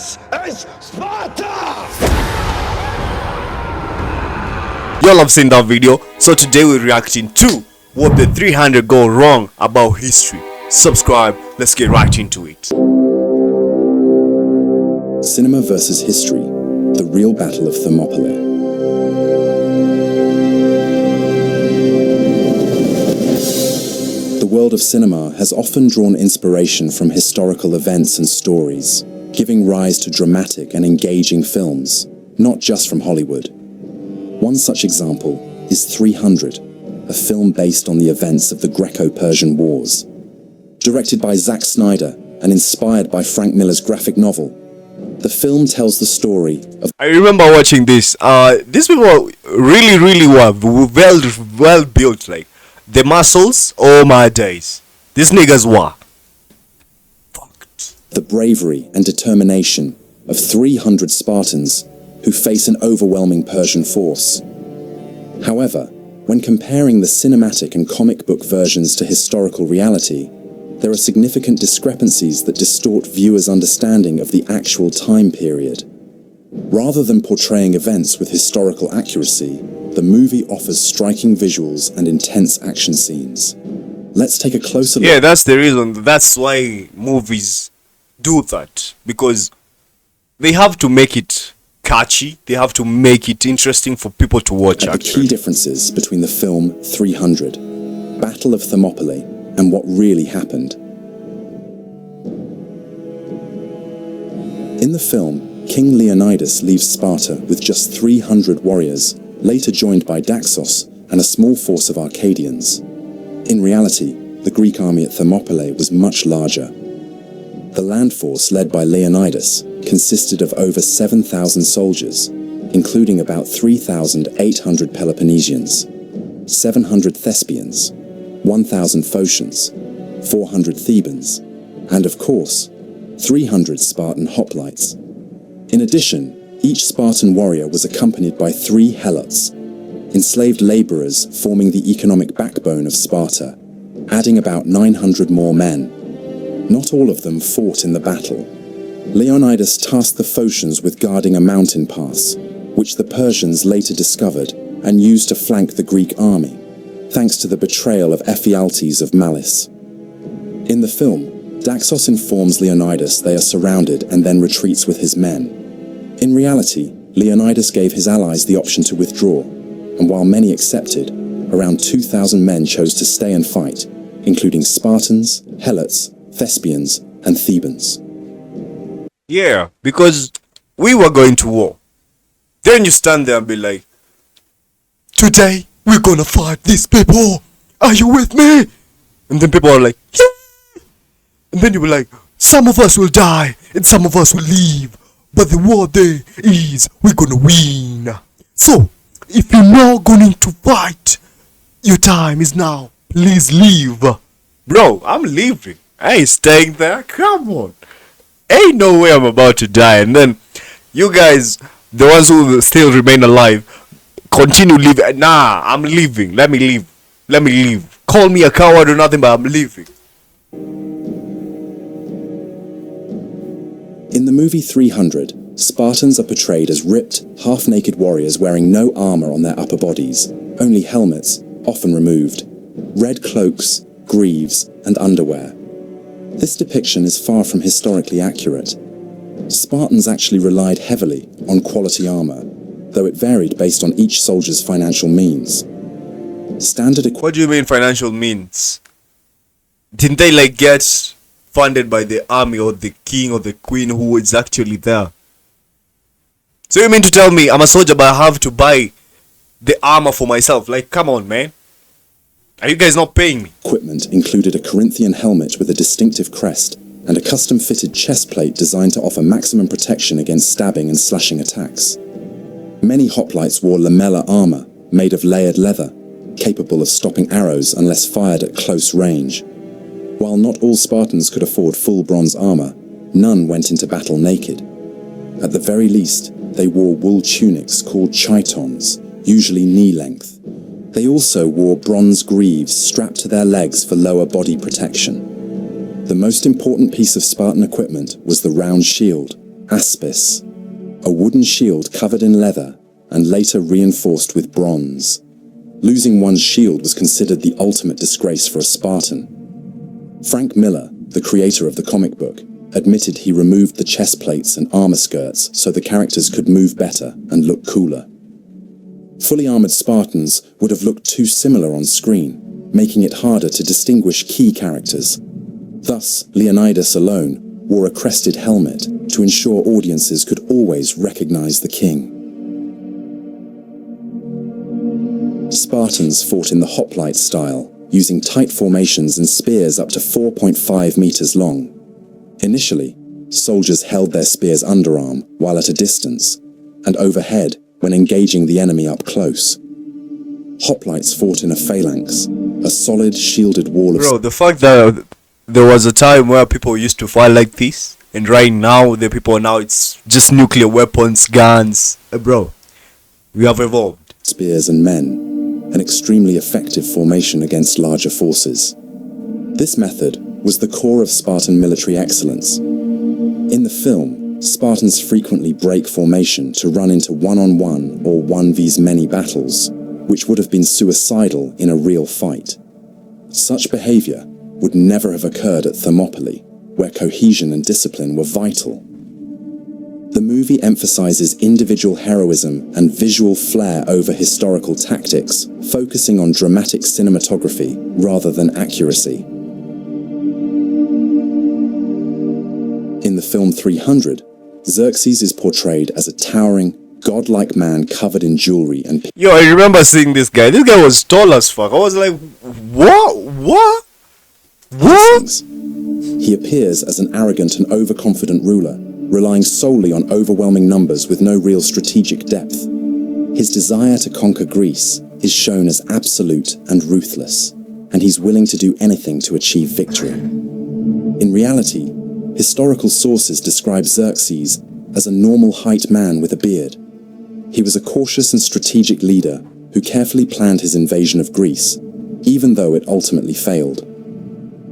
This is Sparta! Y'all have seen that video, so today we're reacting to what the 300 go wrong about history. Subscribe, let's get right into it. Cinema versus history, the real Battle of Thermopylae. The world of cinema has often drawn inspiration from historical events and stories, giving rise to dramatic and engaging films, not just from Hollywood. One such example is 300, a film based on the events of the Greco-Persian Wars. Directed by Zack Snyder and inspired by Frank Miller's graphic novel, the film tells the story of... I remember watching this. These people really were well built, like the muscles. Oh my days, these niggas were fucked. The bravery and determination of 300 Spartans who face an overwhelming Persian force. However, when comparing the cinematic and comic book versions to historical reality, there are significant discrepancies that distort viewers' understanding of the actual time period. Rather than portraying events with historical accuracy, the movie offers striking visuals and intense action scenes. Let's take a closer look. Yeah, that's the reason. That's why movies do that, because they have to make it catchy, they have to make it interesting for people to watch. The key differences between the film 300, Battle of Thermopylae, and what really happened. In the film, King Leonidas leaves Sparta with just 300 warriors, later joined by Daxos and a small force of Arcadians. In reality, the Greek army at Thermopylae was much larger. The land force led by Leonidas consisted of over 7,000 soldiers, including about 3,800 Peloponnesians, 700 Thespians, 1,000 Phocians, 400 Thebans, and of course, 300 Spartan hoplites. In addition, each Spartan warrior was accompanied by 3 helots, enslaved laborers forming the economic backbone of Sparta, adding about 900 more men. Not all of them fought in the battle. Leonidas tasked the Phocians with guarding a mountain pass, which the Persians later discovered and used to flank the Greek army, thanks to the betrayal of Ephialtes of Malice. In the film, Daxos informs Leonidas they are surrounded and then retreats with his men. In reality, Leonidas gave his allies the option to withdraw, and while many accepted, around 2,000 men chose to stay and fight, including Spartans, Helots, Thespians, and Thebans. Yeah, because we were going to war. Then you stand there and be like, today we're gonna fight these people. Are you with me? And then people are like, yeah. And then you were like, some of us will die and some of us will leave. But the war day is we're gonna win. So, if you're not going to fight, your time is now. Please leave. Bro, I'm leaving. I ain't staying there. Come on. Ain't no way I'm about to die. And then you guys, the ones who still remain alive, continue living. Nah, I'm leaving. Let me leave. Let me leave. Call me a coward or nothing, but I'm leaving. In the movie 300, Spartans are portrayed as ripped, half-naked warriors wearing no armor on their upper bodies, only helmets, often removed, red cloaks, greaves, and underwear. This depiction is far from historically accurate. Spartans actually relied heavily on quality armor, though it varied based on each soldier's financial means. What do you mean financial means? Didn't they like get funded by the army or the king or the queen who is actually there? So you mean to tell me I'm a soldier but I have to buy the armor for myself? Like, come on, man. Are you guys not paying me? Equipment included a Corinthian helmet with a distinctive crest and a custom-fitted chest plate designed to offer maximum protection against stabbing and slashing attacks. Many hoplites wore lamellar armor made of layered leather, capable of stopping arrows unless fired at close range. While not all Spartans could afford full bronze armor, none went into battle naked. At the very least, they wore wool tunics called chitons, usually knee-length. They also wore bronze greaves strapped to their legs for lower body protection. The most important piece of Spartan equipment was the round shield, aspis, a wooden shield covered in leather and later reinforced with bronze. Losing one's shield was considered the ultimate disgrace for a Spartan. Frank Miller, the creator of the comic book, admitted he removed the chest plates and armor skirts so the characters could move better and look cooler. Fully armored Spartans would have looked too similar on screen, making it harder to distinguish key characters. Thus, Leonidas alone wore a crested helmet to ensure audiences could always recognize the king. Spartans fought in the hoplite style, using tight formations and spears up to 4.5 meters long. Initially, soldiers held their spears underarm while at a distance, and overhead when engaging the enemy up close. Hoplites fought in a phalanx, a solid shielded wall of... Bro, the fact that there was a time where people used to fight like this, and right now, the people now, it's just nuclear weapons, guns. Bro, we have evolved. Spears and men, an extremely effective formation against larger forces. This method was the core of Spartan military excellence. In the film, Spartans frequently break formation to run into one-on-one or 1v-many battles, which would have been suicidal in a real fight. Such behavior would never have occurred at Thermopylae, where cohesion and discipline were vital. The movie emphasizes individual heroism and visual flair over historical tactics, focusing on dramatic cinematography rather than accuracy. In the film 300, Xerxes is portrayed as a towering, godlike man covered in jewelry and... Yo, I remember seeing this guy. This guy was tall as fuck. I was like, what? He appears as an arrogant and overconfident ruler, relying solely on overwhelming numbers with no real strategic depth. His desire to conquer Greece is shown as absolute and ruthless, and he's willing to do anything to achieve victory. In reality, historical sources describe Xerxes as a normal-height man with a beard. He was a cautious and strategic leader who carefully planned his invasion of Greece, even though it ultimately failed.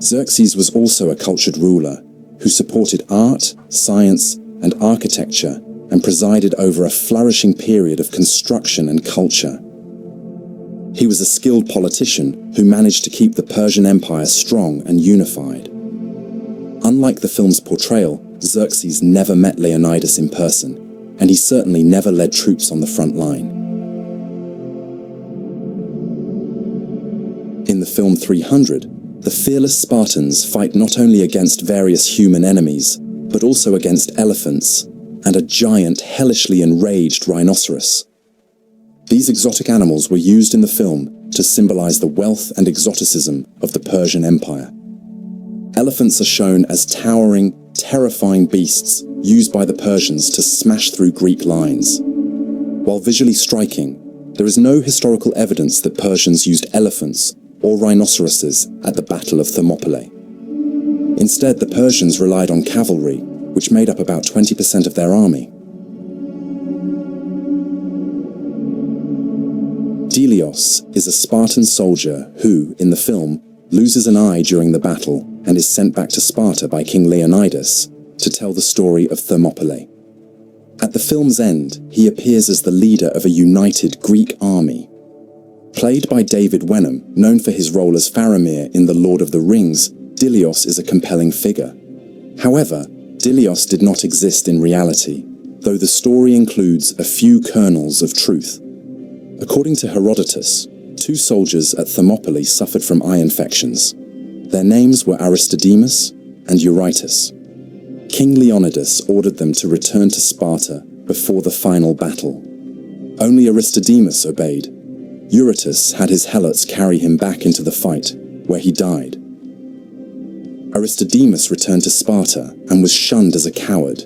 Xerxes was also a cultured ruler who supported art, science, and architecture and presided over a flourishing period of construction and culture. He was a skilled politician who managed to keep the Persian Empire strong and unified. Unlike the film's portrayal, Xerxes never met Leonidas in person, and he certainly never led troops on the front line. In the film 300, the fearless Spartans fight not only against various human enemies, but also against elephants and a giant, hellishly enraged rhinoceros. These exotic animals were used in the film to symbolize the wealth and exoticism of the Persian Empire. Elephants are shown as towering, terrifying beasts used by the Persians to smash through Greek lines. While visually striking, there is no historical evidence that Persians used elephants or rhinoceroses at the Battle of Thermopylae. Instead, the Persians relied on cavalry, which made up about 20% of their army. Delios is a Spartan soldier who, in the film, loses an eye during the battle and is sent back to Sparta by King Leonidas to tell the story of Thermopylae. At the film's end, he appears as the leader of a united Greek army. Played by David Wenham, known for his role as Faramir in The Lord of the Rings, Delios is a compelling figure. However, Delios did not exist in reality, though the story includes a few kernels of truth. According to Herodotus, 2 soldiers at Thermopylae suffered from eye infections. Their names were Aristodemus and Eurytus. King Leonidas ordered them to return to Sparta before the final battle. Only Aristodemus obeyed. Eurytus had his helots carry him back into the fight, where he died. Aristodemus returned to Sparta and was shunned as a coward.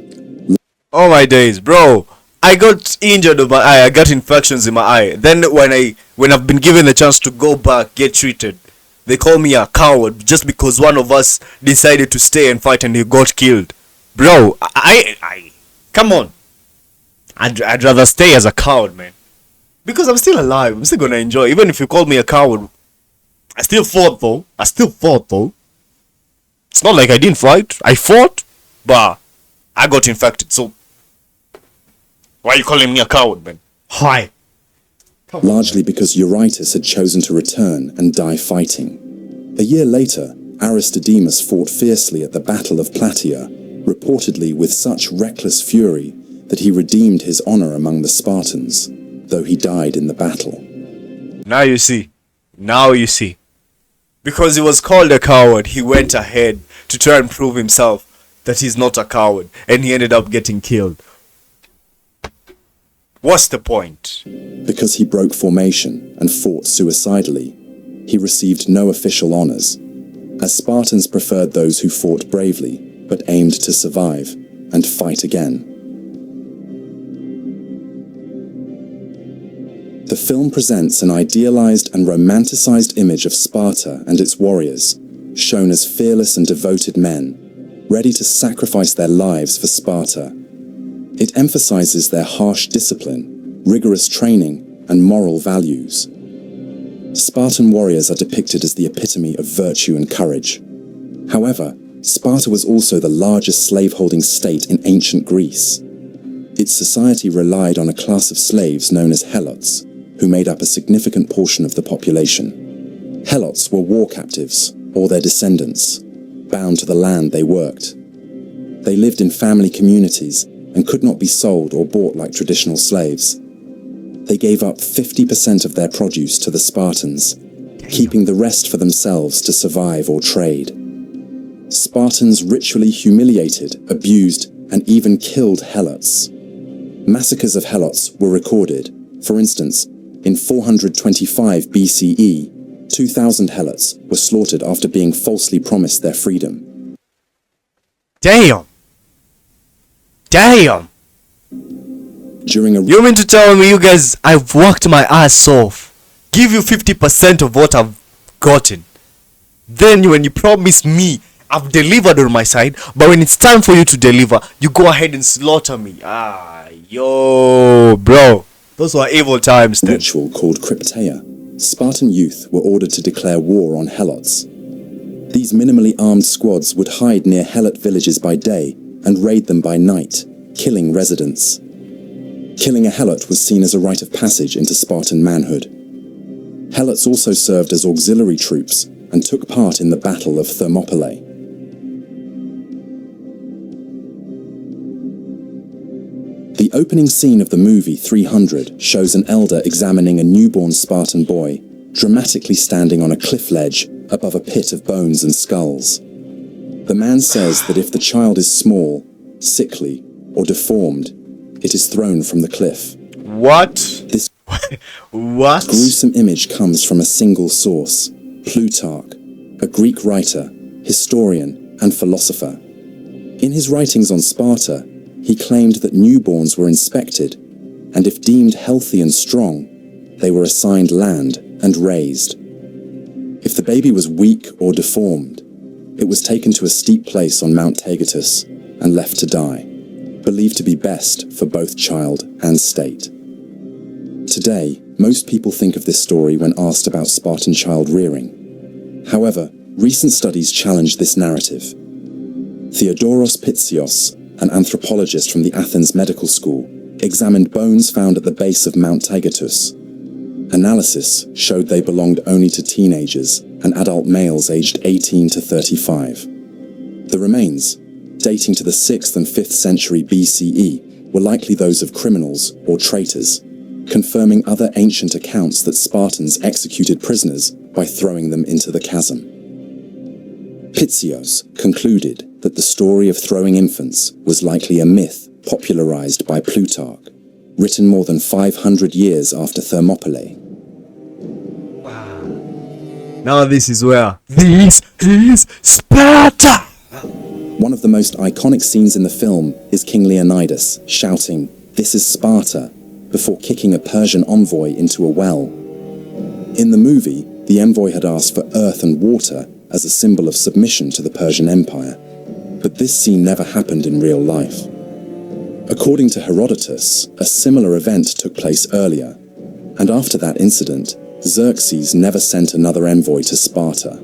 Oh my days, bro. I got injured in my eye. I got infections in my eye. Then when I've been given a chance to go back, get treated, they call me a coward just because one of us decided to stay and fight and he got killed. Bro, I come on. I'd rather stay as a coward, man. Because I'm still alive. I'm still gonna enjoy. Even if you call me a coward, I still fought though. It's not like I didn't fight. I fought, but I got infected. So Why are you calling me a coward, man? Why? largely because Eurytus had chosen to return and die fighting. A year later, Aristodemus fought fiercely at the Battle of Plataea, reportedly with such reckless fury that he redeemed his honor among the Spartans, though he died in the battle. Now you see. Now you see. Because he was called a coward, he went ahead to try and prove himself that he's not a coward, and he ended up getting killed. What's the point? Because he broke formation and fought suicidally, he received no official honors, as Spartans preferred those who fought bravely but aimed to survive and fight again. The film presents an idealized and romanticized image of Sparta and its warriors, shown as fearless and devoted men, ready to sacrifice their lives for Sparta. It emphasizes their harsh discipline, rigorous training, and moral values. Spartan warriors are depicted as the epitome of virtue and courage. However, Sparta was also the largest slaveholding state in ancient Greece. Its society relied on a class of slaves known as helots, who made up a significant portion of the population. Helots were war captives, or their descendants, bound to the land they worked. They lived in family communities and could not be sold or bought like traditional slaves. They gave up 50% of their produce to the Spartans, keeping the rest for themselves to survive or trade. Spartans ritually humiliated, abused, and even killed helots. Massacres of helots were recorded. For instance, in 425 BCE, 2,000 helots were slaughtered after being falsely promised their freedom. Damn! Damn! You mean to tell me you guys, I've worked my ass off, give you 50% of what I've gotten. Then when you promise me, I've delivered on my side, but when it's time for you to deliver, you go ahead and slaughter me. Yo, bro. Those were evil times then. Ritual called Crypteia. Spartan youth were ordered to declare war on helots. These minimally armed squads would hide near helot villages by day and raid them by night, killing residents. Killing a helot was seen as a rite of passage into Spartan manhood. Helots also served as auxiliary troops and took part in the Battle of Thermopylae. The opening scene of the movie 300 shows an elder examining a newborn Spartan boy, dramatically standing on a cliff ledge above a pit of bones and skulls. The man says that if the child is small, sickly, or deformed, it is thrown from the cliff. What? This What? gruesome image comes from a single source, Plutarch, a Greek writer, historian, and philosopher. In his writings on Sparta, he claimed that newborns were inspected, and if deemed healthy and strong, they were assigned land and raised. If the baby was weak or deformed, it was taken to a steep place on Mount Taygetus and left to die, believed to be best for both child and state. Today, most people think of this story when asked about Spartan child rearing. However, recent studies challenge this narrative. Theodoros Pitzios, an anthropologist from the Athens Medical School, examined bones found at the base of Mount Taygetus. Analysis showed they belonged only to teenagers and adult males aged 18 to 35. The remains, dating to the 6th and 5th century BCE, were likely those of criminals or traitors, confirming other ancient accounts that Spartans executed prisoners by throwing them into the chasm. Pitzios concluded that the story of throwing infants was likely a myth popularized by Plutarch, written more than 500 years after Thermopylae. Now this is where this is Sparta! One of the most iconic scenes in the film is King Leonidas shouting, "This is Sparta," before kicking a Persian envoy into a well. In the movie, the envoy had asked for earth and water as a symbol of submission to the Persian Empire, but this scene never happened in real life. According to Herodotus, a similar event took place earlier, and after that incident, Xerxes never sent another envoy to Sparta.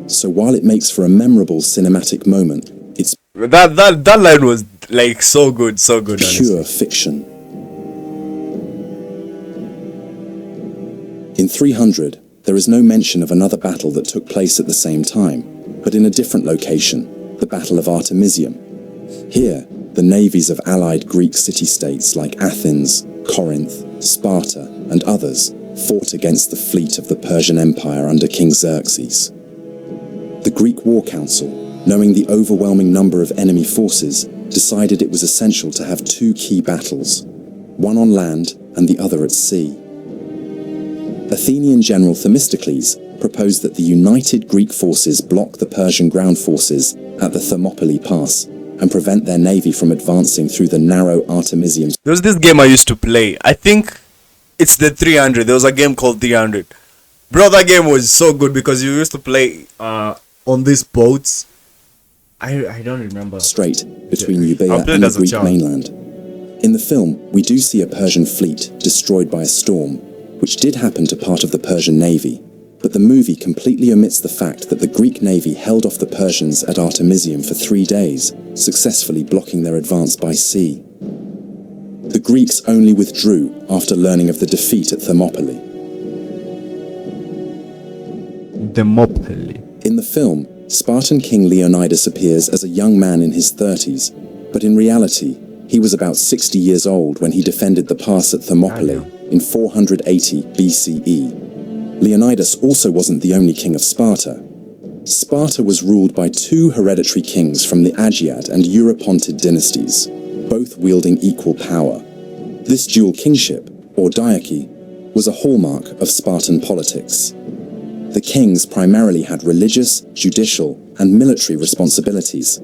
So while it makes for a memorable cinematic moment, it's that line was like so good, honestly. pure fiction. In 300, there is no mention of another battle that took place at the same time, but in a different location, the Battle of Artemisium. Here, the navies of allied Greek city-states like Athens, Corinth, Sparta, and others fought against the fleet of the Persian Empire under King Xerxes. The Greek War Council, knowing the overwhelming number of enemy forces, decided it was essential to have two key battles, one on land and the other at sea. Athenian general Themistocles proposed that the united Greek forces block the Persian ground forces at the Thermopylae Pass and prevent their navy from advancing through the narrow Artemisium. There was this game I used to play. I think it's the 300. There was a game called 300. Bro, that game was so good because you used to play on these boats. I don't remember. Strait between Euboea and the Greek mainland. In the film, we do see a Persian fleet destroyed by a storm, which did happen to part of the Persian navy, but the movie completely omits the fact that the Greek navy held off the Persians at Artemisium for 3 days, successfully blocking their advance by sea. The Greeks only withdrew after learning of the defeat at Thermopylae. Thermopylae. In the film, Spartan King Leonidas appears as a young man in his 30s, but in reality, he was about 60 years old when he defended the pass at Thermopylae in 480 BCE. Leonidas also wasn't the only king of Sparta. Sparta was ruled by two hereditary kings from the Agiad and Eurypontid dynasties, both wielding equal power. This dual kingship, or diarchy, was a hallmark of Spartan politics. The kings primarily had religious, judicial, and military responsibilities.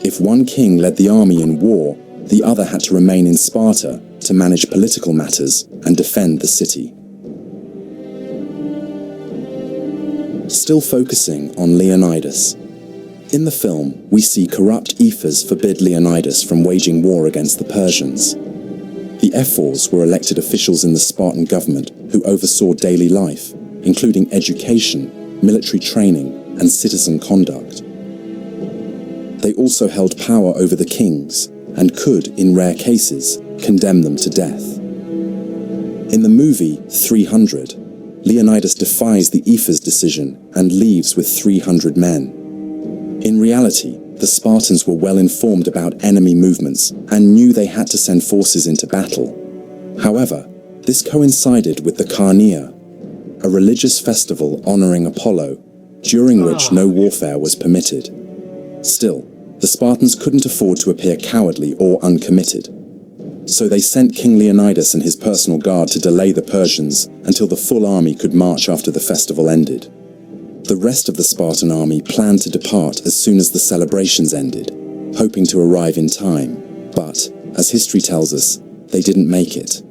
If one king led the army in war, the other had to remain in Sparta to manage political matters and defend the city. Still focusing on Leonidas. In the film, we see corrupt ephors forbid Leonidas from waging war against the Persians. The ephors were elected officials in the Spartan government who oversaw daily life, including education, military training, and citizen conduct. They also held power over the kings and could, in rare cases, condemn them to death. In the movie 300, Leonidas defies the ephors' decision and leaves with 300 men. In reality, the Spartans were well informed about enemy movements and knew they had to send forces into battle. However, this coincided with the Carneia, a religious festival honoring Apollo, during which no warfare was permitted. Still, the Spartans couldn't afford to appear cowardly or uncommitted. So they sent King Leonidas and his personal guard to delay the Persians until the full army could march after the festival ended. The rest of the Spartan army planned to depart as soon as the celebrations ended, hoping to arrive in time. But, as history tells us, they didn't make it.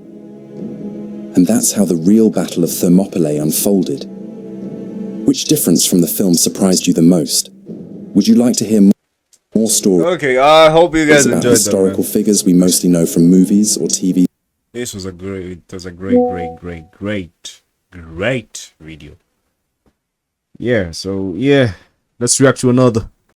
And that's how the real Battle of Thermopylae unfolded. Which difference from the film surprised you the most? Would you like to hear more stories? Okay, I hope you guys about enjoyed historical that. figures we mostly know from movies or TV. This was a great video. Yeah, so yeah, let's react to another.